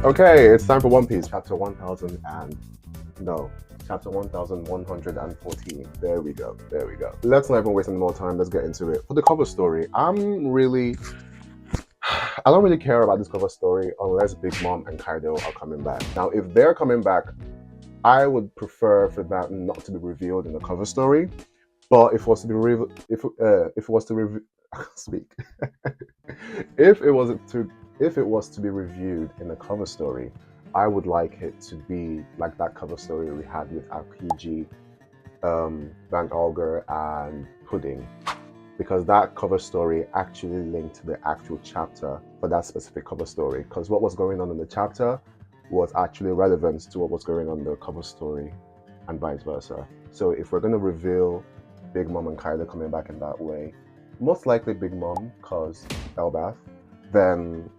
Okay, it's time for One Piece, chapter 1000 and no, chapter 1114. There we go. There we go. Let's not even waste any more time. Let's get into it. For the cover story, I don't really care about this cover story unless Big Mom and Kaido are coming back. Now, if they're coming back, I would prefer for that not to be revealed in the cover story. But if it was to be if it was to speak, if it was to if it was to be reviewed in a cover story, I would like it to be like that cover story we had with Aokiji, Van Olger, and Pudding, because that cover story actually linked to the actual chapter for that specific cover story. Because what was going on in the chapter was actually relevant to what was going on in the cover story, and vice versa. So if we're going to reveal Big Mom and Kyler coming back in that way, most likely Big Mom, cause Elbath, then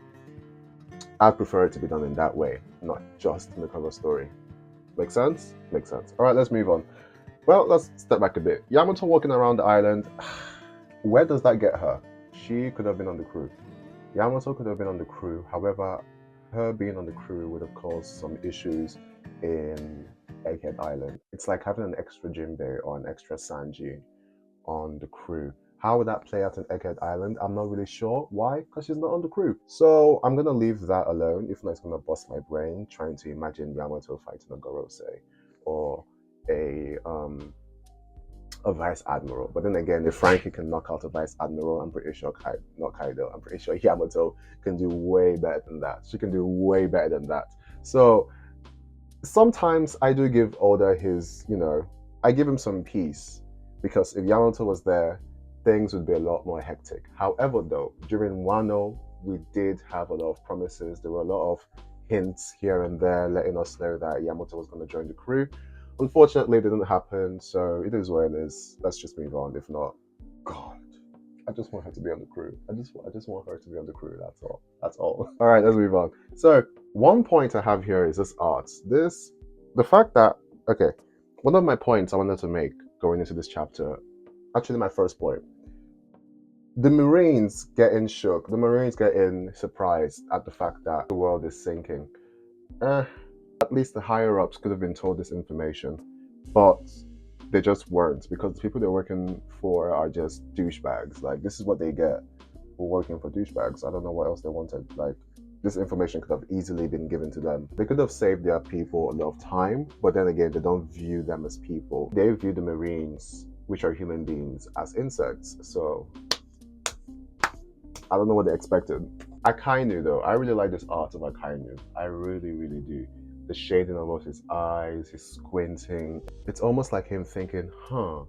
I'd prefer it to be done in that way, not just in the cover story. Make sense? Makes sense. All right, let's move on. Well, let's step back a bit. Yamato walking around the island, where does that get her? She could have been on the crew. Yamato could have been on the crew. However, her being on the crew would have caused some issues in Egghead Island. It's like having an extra Jinbei or an extra Sanji on the crew. How would that play out in Egghead Island? I'm not really sure. Why? Because she's not on the crew. So I'm gonna leave that alone. If not, it's gonna bust my brain trying to imagine Yamato fighting a Gorosei or a vice admiral. But then again, if Frankie can knock out a vice admiral, I'm pretty sure not Kaido. I'm pretty sure Yamato can do way better than that. She can do way better than that. So sometimes I do give Oda his, I give him some peace, because if Yamato was there, things would be a lot more hectic. However, though, during Wano, we did have a lot of promises. There were a lot of hints here and there letting us know that Yamato was going to join the crew. Unfortunately, it didn't happen, so it is what it is. Let's just move on. If not, God, I just want her to be on the crew. I just want her to be on the crew. That's all. That's all. All right, let's move on. So one point I have here is this art. The fact that, okay, one of my points I wanted to make going into this chapter, actually my first point, the Marines getting shook, the Marines getting surprised at the fact that the world is sinking. At least the higher ups could have been told this information, but they just weren't, because the people they're working for are just douchebags. Like, this is what they get for working for douchebags. I don't know what else they wanted. Like, this information could have easily been given to them. They could have saved their people a lot of time, but then again, they don't view them as people. They view the Marines, which are human beings, as insects. So I don't know what they expected. Akainu, though, I really like this art of Akainu. I really, really do. The shading of both his eyes, his squinting. It's almost like him thinking, the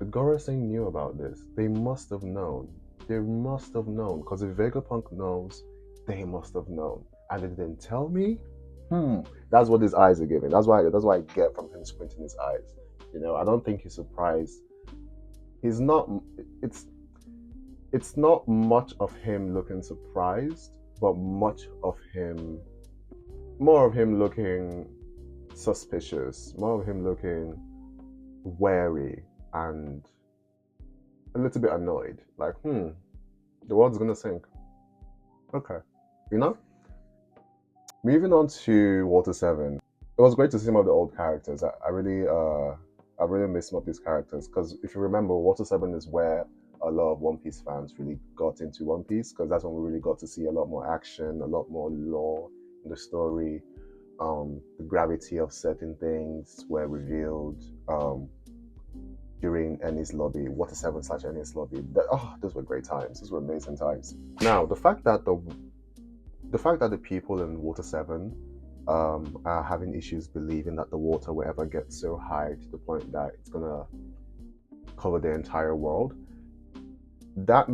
Gorosei knew about this. They must have known. They must have known. Because if Vegapunk knows, they must have known. And they didn't tell me? That's what his eyes are giving. That's why I get from him squinting his eyes. I don't think he's surprised. He's not, it's not much of him looking surprised, but more of him looking suspicious, more of him looking wary and a little bit annoyed. Like, the world's gonna sink. Okay. Moving on to Water 7. It was great to see some of the old characters. I really miss some of these characters, because if you remember, Water 7 is where a lot of One Piece fans really got into One Piece, because that's when we really got to see a lot more action, a lot more lore in the story. The gravity of certain things were revealed during Enies Lobby, Water 7 / Enies Lobby. Those were great times. Those were amazing times. Now, the fact that the people in Water 7 are having issues believing that the water will ever get so high to the point that it's gonna cover the entire world, that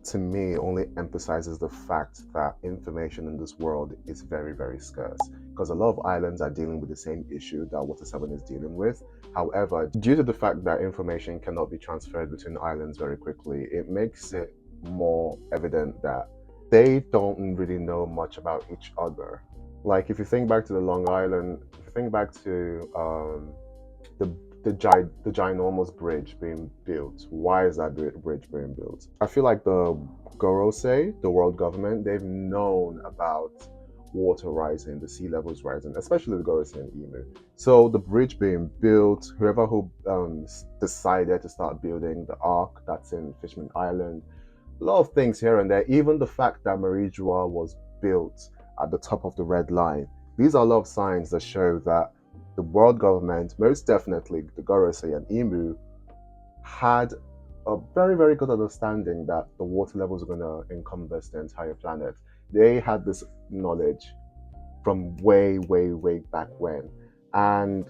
to me only emphasizes the fact that information in this world is very, very scarce, because a lot of islands are dealing with the same issue that Water 7 is dealing with. However, due to the fact that information cannot be transferred between islands very quickly, it makes it more evident that they don't really know much about each other. Like, if you think back to the Long Island, if you think back to the ginormous bridge being built. Why is that bridge being built? I feel like the Gorosei, the world government, they've known about water rising, the sea levels rising, especially the Gorose and Emu. So the bridge being built, who decided to start building the ark that's in Fishman Island, a lot of things here and there. Even the fact that Marijua was built at the top of the red line. These are a lot of signs that show that the world government, most definitely the Gorose and Emu, had a very, very good understanding that the water levels are going to encompass the entire planet. They had this knowledge from way, way, way back when. And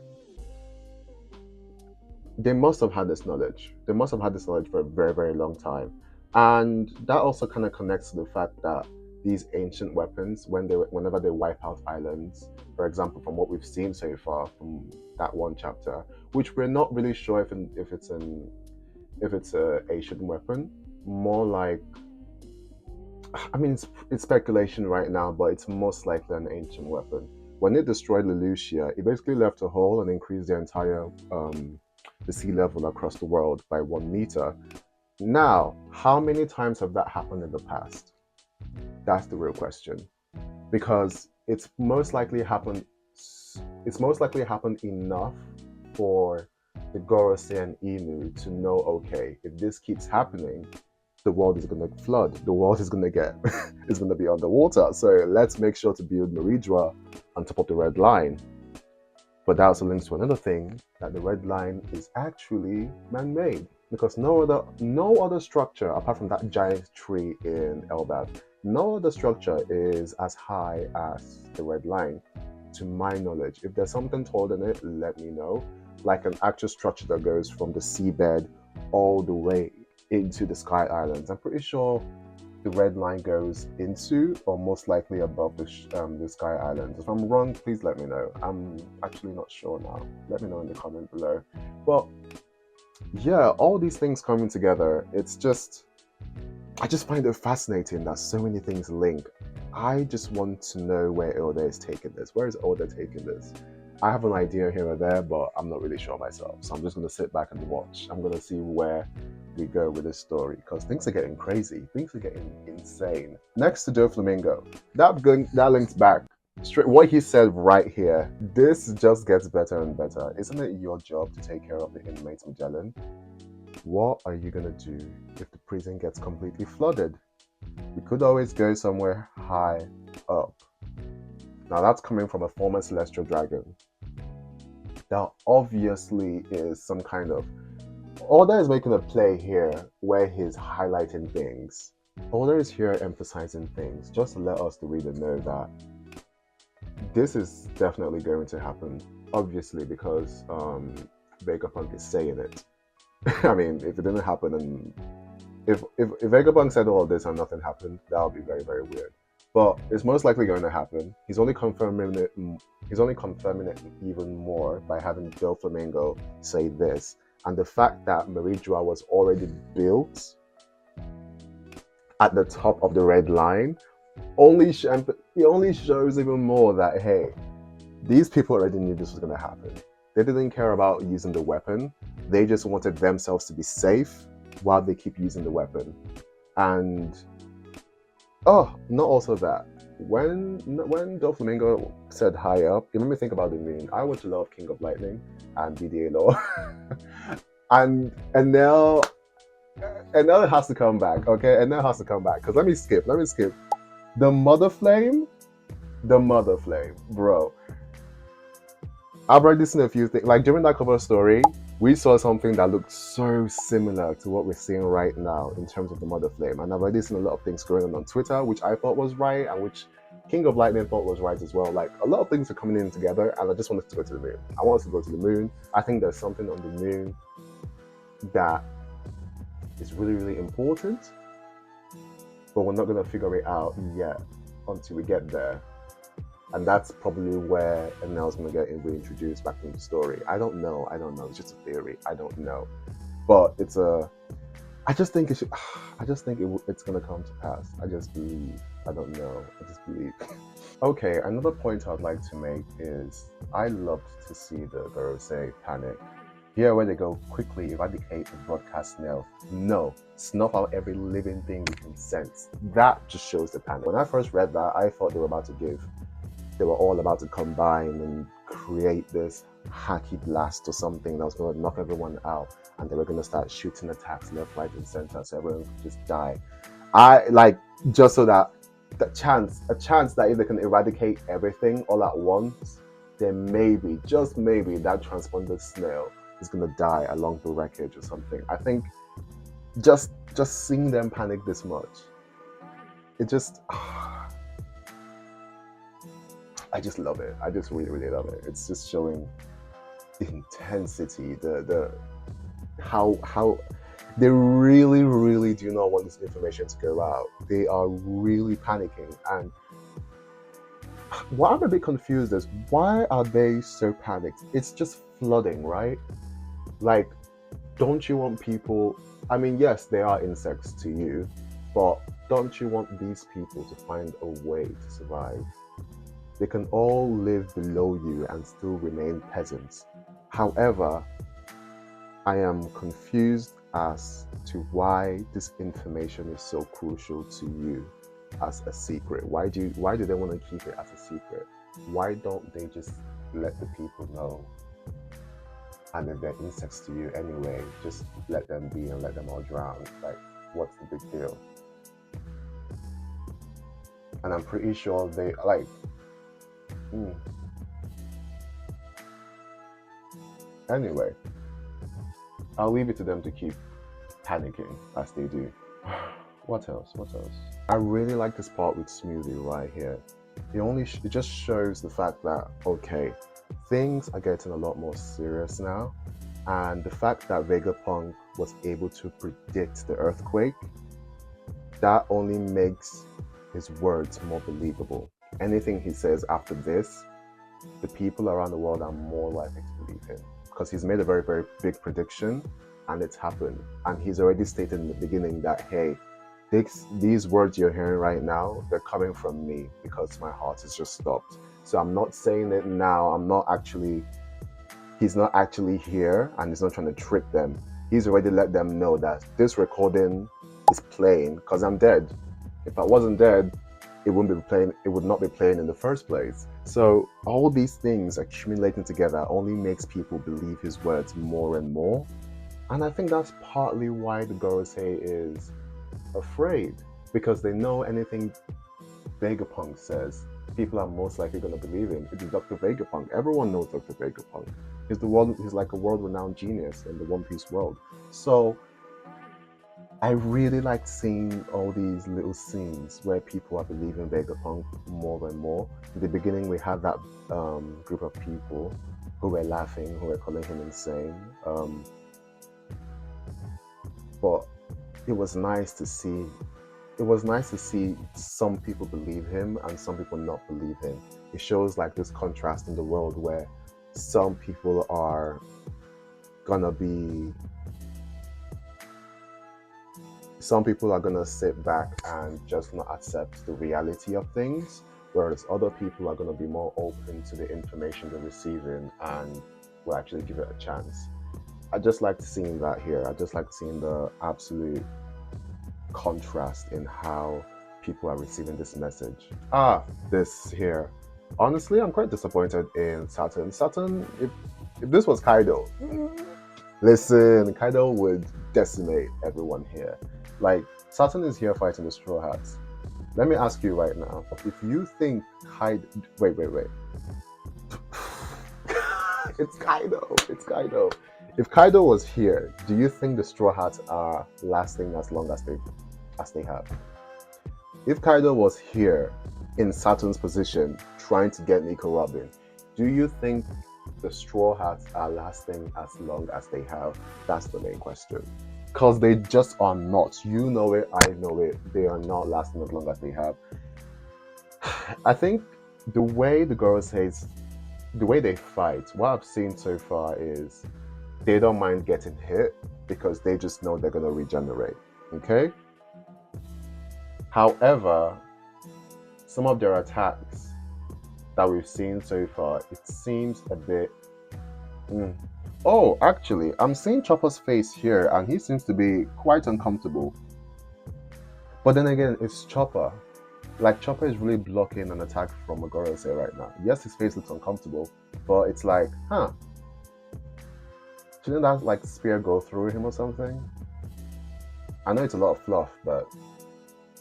they must have had this knowledge. They must have had this knowledge for a very, very long time. And that also kind of connects to the fact that these ancient weapons, whenever they wipe out islands, for example, from what we've seen so far from that one chapter, which we're not really sure if it's a Asian weapon, more like, I mean, it's speculation right now, but it's most likely an ancient weapon. When it destroyed Lelouchia, it basically left a hole and increased the entire the sea level across the world by 1 meter. Now, how many times have that happened in the past? That's the real question, because it's most likely happened. It's most likely happened enough for the Gorose and Emu to know, okay, if this keeps happening, the world is going to flood. The world is going to get is going to be underwater. So let's make sure to build Marijua on top of the red line. But that also links to another thing, that the red line is actually man-made, because no other structure apart from that giant tree in Elbaf, no other structure is as high as the red line, to my knowledge. If there's something taller than it, let me know. Like an actual structure that goes from the seabed all the way into the Sky Islands. I'm pretty sure the red line goes into, or most likely above, the Sky Islands. If I'm wrong, please let me know. I'm actually not sure now. Let me know in the comment below. But yeah, all these things coming together, I just find it fascinating that so many things link. I just want to know where Oda is taking this. Where is Oda taking this? I have an idea here or there, but I'm not really sure myself. So I'm just going to sit back and watch. I'm going to see where we go with this story, because things are getting crazy. Things are getting insane. Next to Doflamingo, that links back straight what he said right here. This just gets better and better. Isn't it your job to take care of the inmates, Magellan? What are you going to do if the prison gets completely flooded? We could always go somewhere high up. Now that's coming from a former Celestial Dragon. There obviously is some kind of... Oda is making a play here where he's highlighting things. Oda is here emphasizing things just to let us, the reader, know that this is definitely going to happen. Obviously, because Vegapunk is saying it. I mean, if it didn't happen, and if Vegapunk said all this and nothing happened, that would be very, very weird. But it's most likely going to happen. He's only confirming it even more by having Doflamingo say this. And the fact that Marijua was already built at the top of the red line only shows even more that, hey, these people already knew this was going to happen. They didn't care about using the weapon. They just wanted themselves to be safe while they keep using the weapon. And not also that. When Doflamingo said high up, it made me think about the moon. I watch a lot of King of Lightning and BDA Law. and now it has to come back, okay? And now it has to come back. Because let me skip. The Mother Flame, bro. I've already seen a few things. Like during that cover story, we saw something that looked so similar to what we're seeing right now in terms of the Mother Flame. And I've already seen a lot of things going on Twitter, which I thought was right, and which King of Lightning thought was right as well. Like, a lot of things are coming in together, and I just want us to go to the moon. I want us to go to the moon. I think there's something on the moon that is really, really important, but we're not going to figure it out yet until we get there. And that's probably where Enel's going to get reintroduced back into the story. I don't know. It's just a theory. I don't know. But I just think it's going to come to pass. I just believe. I don't know. I just believe. Okay, another point I'd like to make is I loved to see the Gorose panic. Here where they go, quickly eradicate the broadcast snail. No, snuff out every living thing you can sense. That just shows the panic. When I first read that, I thought they were about to give they were all about to combine and create this hacky blast or something that was going to knock everyone out, and they were going to start shooting attacks left, right, and center, so everyone could just die. I like just so that a chance that if they can eradicate everything all at once, then maybe, just maybe, that transponder snail is gonna die along the wreckage or something. I think just seeing them panic this much, it just I just love it. I just really, really love it. It's just showing the intensity, the how they really, really do not want this information to go out. They are really panicking. And what I'm a bit confused is, why are they so panicked? It's just flooding, right? Like, don't you want people? I mean, yes, they are insects to you, but don't you want these people to find a way to survive? They can all live below you and still remain peasants. However, I am confused as to why this information is so crucial to you as a secret. Why do they want to keep it as a secret? Why don't they just let the people know? And if they're insects to you anyway, just let them be and let them all drown. Like, what's the big deal? And I'm pretty sure they like. Anyway, I'll leave it to them to keep panicking as they do. What else? What else? I really like this part with Smoothie right here. It just shows the fact that, okay, things are getting a lot more serious now, and the fact that Vegapunk was able to predict the earthquake, that only makes his words more believable. Anything he says after this, the people around the world are more likely to believe him, because he's made a very, very big prediction and it's happened. And he's already stated in the beginning that, hey, these words you're hearing right now, they're coming from me because my heart has just stopped. So I'm not saying it now. He's not actually here, and he's not trying to trick them. He's already let them know that this recording is playing because I'm dead. If I wasn't dead, it wouldn't be playing. It would not be playing in the first place. So all these things accumulating together only makes people believe his words more and more. And I think that's partly why the Gorosei is afraid, because they know anything Vegapunk says, people are most likely going to believe him. It is Dr. Vegapunk. Everyone knows Dr. Vegapunk. He's like a world-renowned genius in the One Piece world. So I really like seeing all these little scenes where people are believing Vegapunk more and more. In the beginning, we had that group of people who were laughing, who were calling him insane. But it was nice to see. It was nice to see some people believe him and some people not believe him. It shows like this contrast in the world where some people are gonna sit back and just not accept the reality of things, whereas other people are gonna be more open to the information they're receiving and will actually give it a chance. I just like seeing that here. I just like seeing the absolute contrast in how people are receiving this message. This here. Honestly, I'm quite disappointed in Saturn. Saturn, if this was Kaido, listen, Kaido would decimate everyone here. Like, Saturn is here fighting the Straw Hats. Let me ask you right now, if you think Kaido... Wait. It's Kaido. If Kaido was here, do you think the Straw Hats are lasting as long as they have? If Kaido was here in Saturn's position trying to get Nico Robin, do you think the Straw Hats are lasting as long as they have? That's the main question. Because they just are not. You know it, I know it. They are not lasting as long as they have. I think the way the Goroseis, the way they fight, what I've seen so far is they don't mind getting hit because they just know they're going to regenerate. Okay? However, some of their attacks that we've seen so far, it seems a bit... Oh, actually, I'm seeing Chopper's face here, and he seems to be quite uncomfortable. But then again, it's Chopper. Like Chopper is really blocking an attack from a Gorosei right now. Yes, his face looks uncomfortable, but it's like, huh, shouldn't that like spear go through him or something? I know it's a lot of fluff, but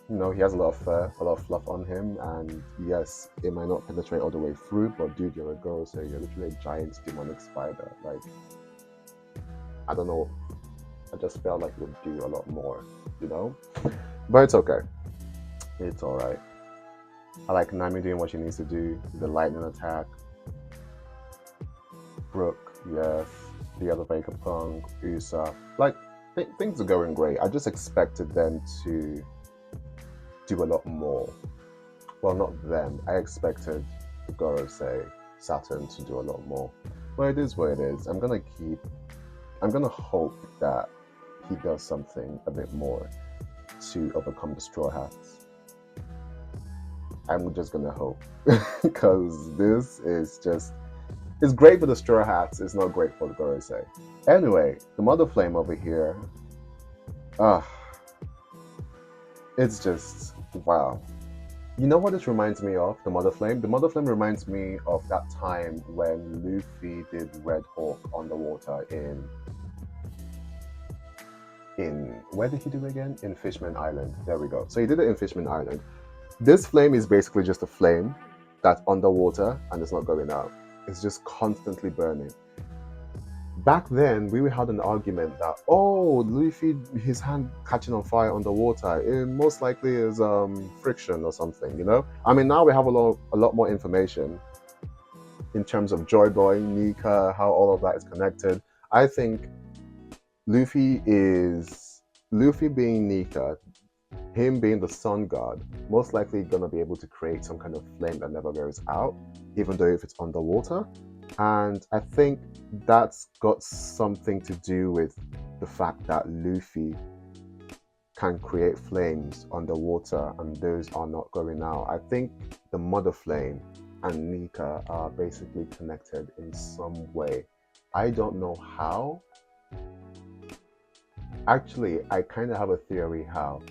he has a lot of fur, a lot of fluff on him, and yes, it might not penetrate all the way through, but dude, you're a Gorosei, you're literally a giant demonic spider. Like, I don't know, I just felt like it would do a lot more, you know? But it's okay. It's alright. I like Nami doing what she needs to do, the lightning attack. Brooke, yes. The other Vegapunk, Usopp. Like, things are going great. I just expected them to do a lot more. Well, not them. I expected Gorosei, Saturn to do a lot more. But it is what it is. I'm gonna hope that he does something a bit more to overcome the Straw Hats. I'm just gonna hope. Because this is just, it's great for the Straw Hats, it's not great for the Gorosei. Anyway, the Mother Flame over here, ah, it's just, wow. You know what this reminds me of, the Mother Flame? The Mother Flame reminds me of that time when Luffy did Red Hawk underwater in where did he do it again? In Fishman Island. There we go. So he did it in Fishman Island. This flame is basically just a flame that's underwater and it's not going out. It's just constantly burning. Back then, we had an argument that, oh, Luffy, his hand catching on fire underwater, it most likely is friction or something, you know? I mean, now we have a lot more information in terms of Joy Boy, Nika, how all of that is connected. I think Luffy being Nika, him being the sun god, most likely gonna be able to create some kind of flame that never goes out, even though if it's underwater. And I think that's got something to do with the fact that Luffy can create flames underwater and those are not going out. I think the Mother Flame and Nika are basically connected in some way. I don't know how. Actually, I kind of have a theory how.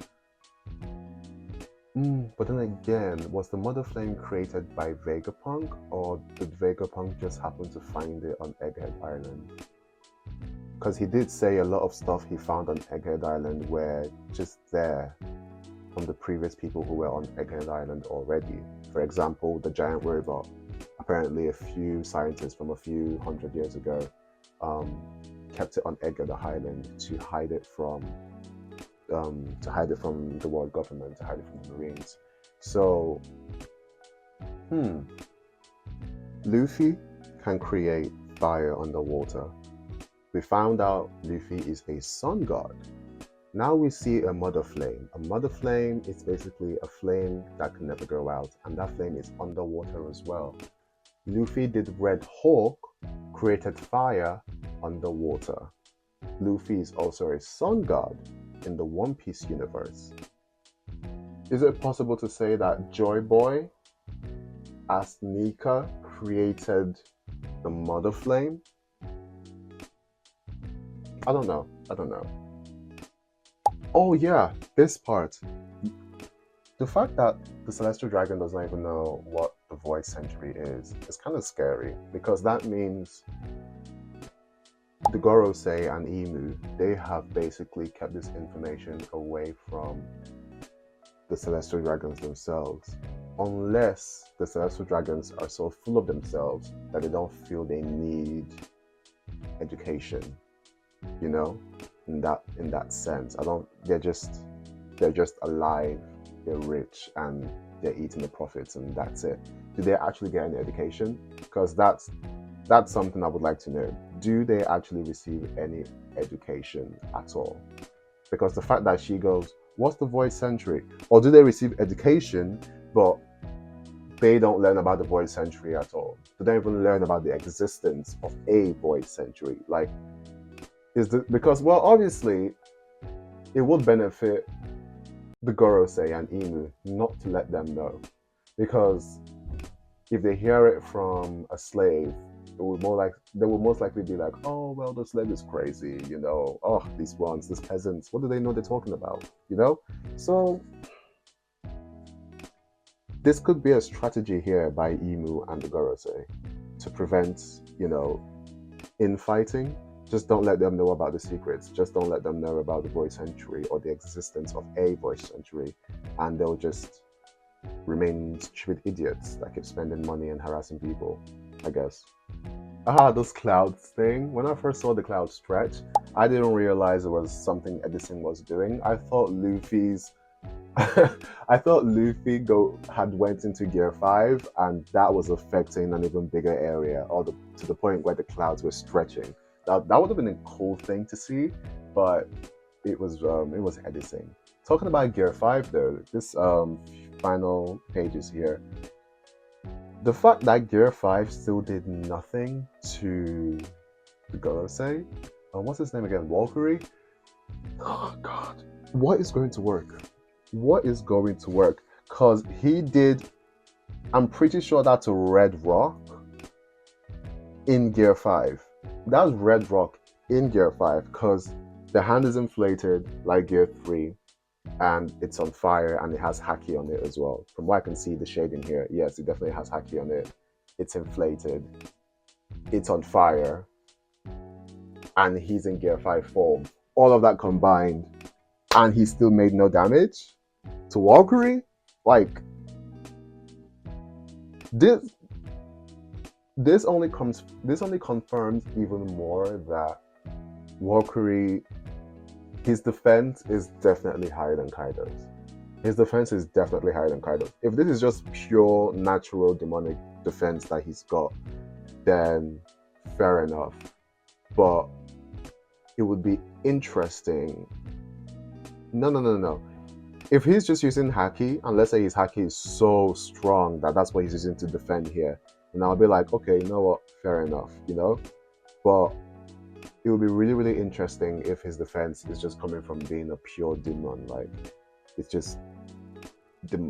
But then again, was the Mother Flame created by Vegapunk, or did Vegapunk just happen to find it on Egghead Island? Because he did say a lot of stuff he found on Egghead Island were just there from the previous people who were on Egghead Island already. For example, the giant robot. Apparently, a few scientists from a few hundred years ago kept it on Egghead Island to hide it from the world government, to hide it from the Marines. So, Luffy can create fire underwater. We found out Luffy is a sun god. Now we see a Mother Flame. A Mother Flame is basically a flame that can never go out, and that flame is underwater as well. Luffy did Red Hawk, created fire underwater. Luffy is also a sun god in the One Piece universe. Is it possible to say that Joy Boy, as Nika, created the Mother Flame? I don't know. Oh yeah, this part. The fact that the Celestial Dragon does not even know what the Void Century is kind of scary, because that means the Gorosei and Imu, they have basically kept this information away from the Celestial Dragons themselves. Unless the Celestial Dragons are so full of themselves that they don't feel they need education, you know, in that sense. They're just alive, they're rich, and they're eating the profits, and that's it. Do they actually get any education? Because that's something I would like to know. Do they actually receive any education at all? Because the fact that she goes, what's the Void Century? Or do they receive education, but they don't learn about the Void Century at all? They don't even learn about the existence of a Void Century. Like, because, well, obviously, it would benefit the Gorosei and Imu not to let them know. Because if they hear it from a slave, they would most likely be like, oh, well, the slave is crazy, you know, oh, these peasants, what do they know they're talking about, you know? So this could be a strategy here by Imu and the Gorosei to prevent, infighting. Just don't let them know about the secrets. Just don't let them know about the void sanctuary or the existence of a void sanctuary, and they'll just remain stupid idiots that keep spending money and harassing people, I guess. Those clouds thing. When I first saw the cloud stretch, I didn't realize it was something Edison was doing. I thought Luffy's I thought Luffy had went into Gear 5 and that was affecting an even bigger area, to the point where the clouds were stretching. That would have been a cool thing to see, but it was Edison. Talking about Gear 5 though, this final pages here. The fact that Gear 5 still did nothing to the Gorosei, what's his name again? Valkyrie? Oh god. What is going to work? What is going to work? Because he did, I'm pretty sure that's a red rock in Gear 5. That's red rock in Gear 5 because the hand is inflated like Gear 3 and it's on fire and it has Haki on it as well. From what I can see, the shading here, yes, it definitely has Haki on it. It's inflated, it's on fire, and he's in Gear 5 form. All of that combined, and he still made no damage to Valkyrie. Like, this only confirms even more that Valkyrie, his defense is definitely higher than Kaido's. His defense is definitely higher than Kaido's. If this is just pure natural demonic defense that he's got, then fair enough. But it would be interesting. No. If he's just using Haki, and let's say his Haki is so strong that that's what he's using to defend here, and I'll be like, okay, you know what, fair enough, But it would be really, really interesting if his defense is just coming from being a pure demon, like it's just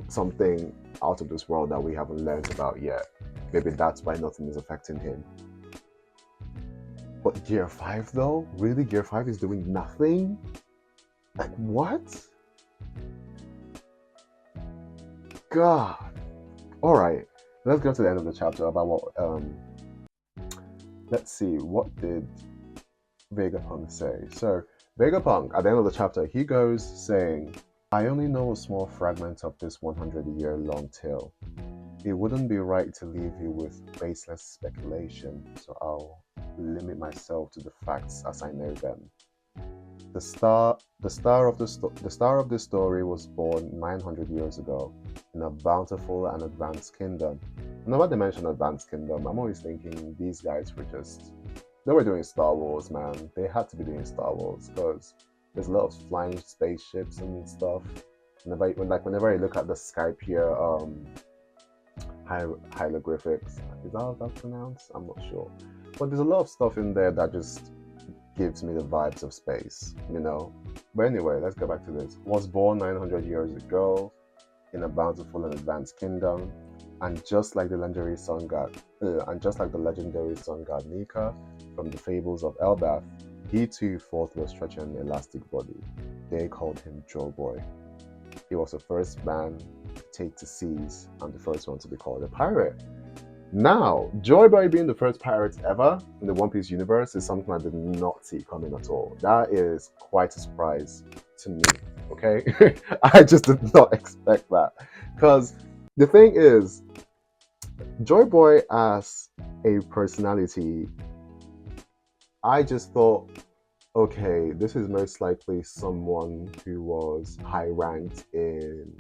something out of this world that we haven't learned about yet. Maybe that's why nothing is affecting him. But Gear 5 though? Really? Gear 5 is doing nothing? Like, what? God. Alright, let's go to the end of the chapter about what, let's see, what did Vegapunk say? So, Vegapunk, at the end of the chapter, he goes saying, I only know a small fragment of this 100-year-long tale. It wouldn't be right to leave you with baseless speculation, so I'll limit myself to the facts as I know them. The star of this story was born 900 years ago in a bountiful and advanced kingdom. Whenever they mention advanced kingdom, I'm always thinking these guys they were doing Star Wars, man. They had to be doing Star Wars because there's a lot of flying spaceships and stuff. Whenever you look at the Skype here, hieroglyphics, is that how that's pronounced? I'm not sure. But there's a lot of stuff in there that just gives me the vibes of space, But anyway, let's go back to this. Was born 900 years ago in a bountiful and advanced kingdom, and just like the legendary sun god Nika from the fables of Elbaf, he too fought with stretching an elastic body. They called him Joy Boy. He was the first man to take to seas and the first one to be called a pirate. Now, Joy Boy being the first pirate ever in the One Piece universe is something I did not see coming at all. That is quite a surprise to me, okay? I just did not expect that. Because the thing is, Joy Boy as a personality, I just thought, okay, this is most likely someone who was high ranked in...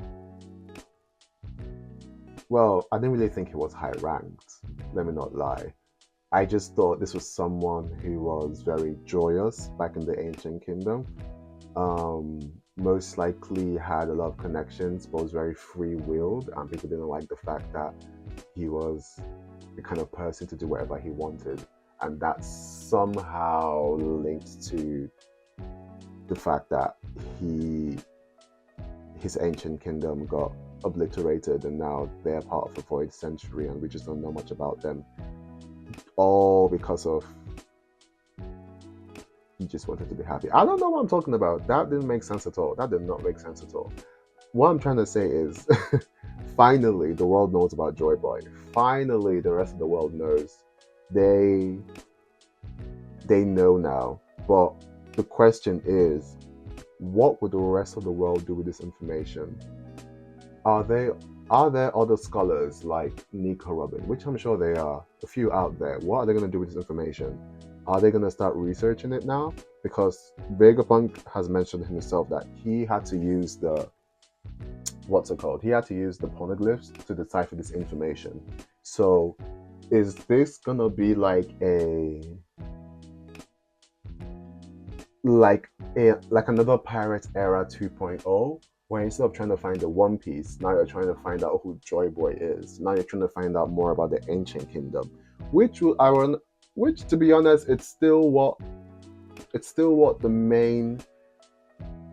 Well, I didn't really think he was high ranked, let me not lie. I just thought this was someone who was very joyous back in the Ancient Kingdom. Most likely had a lot of connections, but was very free-willed, and people didn't like the fact that he was the kind of person to do whatever he wanted. And that's somehow linked to the fact that his Ancient Kingdom got obliterated and now they're part of a void century and we just don't know much about them, all because of he just wanted to be happy. I don't know what I'm talking about. That didn't make sense at all. That did not make sense at all. What I'm trying to say is finally the world knows about Joy Boy. Finally the rest of the world knows. They know now. But the question is, what would the rest of the world do with this information? Are they are there other scholars like Nico Robin, which I'm sure they are, a few out there? What are they going to do with this information? Are they going to start researching it now? Because Vegapunk has mentioned himself that he had to use the what's it called? He had to use the poneglyphs to decipher this information. So, is this gonna be like another Pirate Era 2.0, where instead of trying to find the One Piece, now you're trying to find out who Joy Boy is. Now you're trying to find out more about the Ancient Kingdom, which will iron, which to be honest, it's still what the main,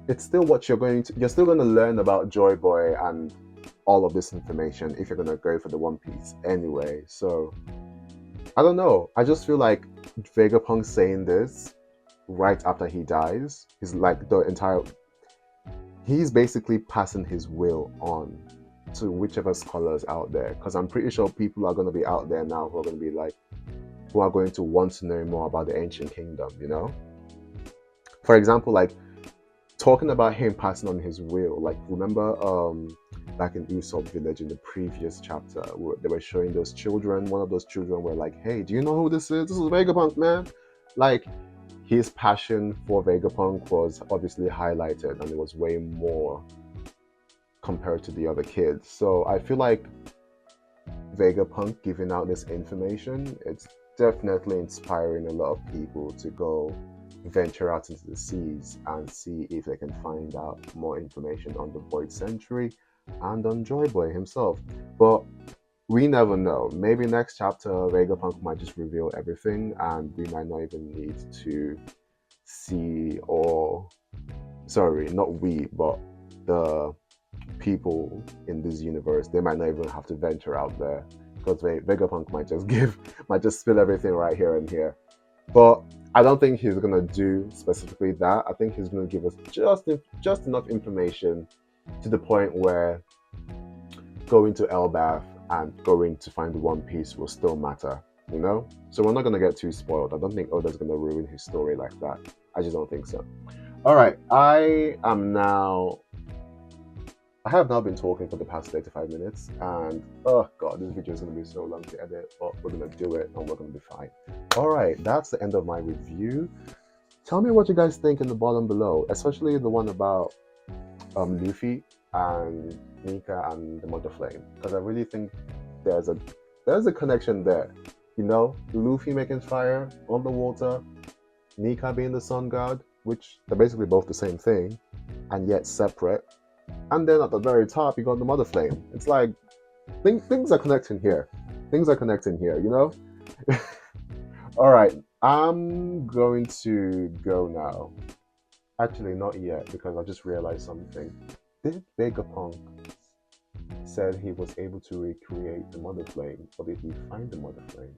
it's still what you're still going to learn about Joy Boy and all of this information if you're going to go for the One Piece anyway. So I don't know. I just feel like Vegapunk saying this right after he dies is like the entire, he's basically passing his will on to whichever scholars out there, because I'm pretty sure people are going to be out there now who are going to be like, who are going to want to know more about the Ancient Kingdom, you know? For example, like talking about him passing on his will, like remember back in Usopp Village in the previous chapter where they were showing those children, one of those children were like, hey, do you know who this is? This is Vegapunk, man. Like, his passion for Vegapunk was obviously highlighted, and it was way more compared to the other kids. So I feel like Vegapunk giving out this information, it's definitely inspiring a lot of people to go venture out into the seas and see if they can find out more information on the Void Century and on Joy Boy himself. But we never know. Maybe next chapter Vegapunk might just reveal everything and we might not even need to see, or sorry, not we, but the people in this universe, they might not even have to venture out there, because Vegapunk might just spill everything right here and here. But I don't think he's gonna do specifically that. I think he's gonna give us just enough information to the point where going to Elbaf and going to find One Piece will still matter, you know? So we're not gonna get too spoiled. I don't think Oda's gonna ruin his story like that. I just don't think so. Alright, I have now been talking for the past 35 minutes, and oh god, this video is going to be so long to edit, but we're going to do it and we're going to be fine. Alright, that's the end of my review. Tell me what you guys think in the bottom below, especially the one about Luffy and Nika and the Mother Flame, because I really think there's a connection there. You know, Luffy making fire on the water, Nika being the sun god, which they're basically both the same thing, and yet separate. And then at the very top, you got the Mother Flame. It's like, things are connecting here. Things are connecting here, you know? Alright, I'm going to go now. Actually, not yet, because I just realized something. Did Vegapunk said he was able to recreate the Mother Flame, or did he find the Mother Flame?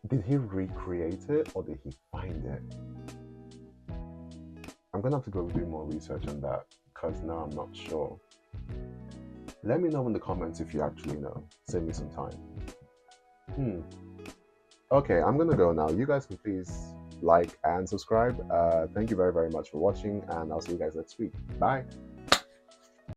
Did he recreate it, or did he find it? I'm gonna have to go do more research on that, because now I'm not sure. Let me know in the comments if you actually know. Save me some time. Okay, I'm gonna go now. You guys can please like and subscribe. Thank you very, very much for watching, and I'll see you guys next week. Bye.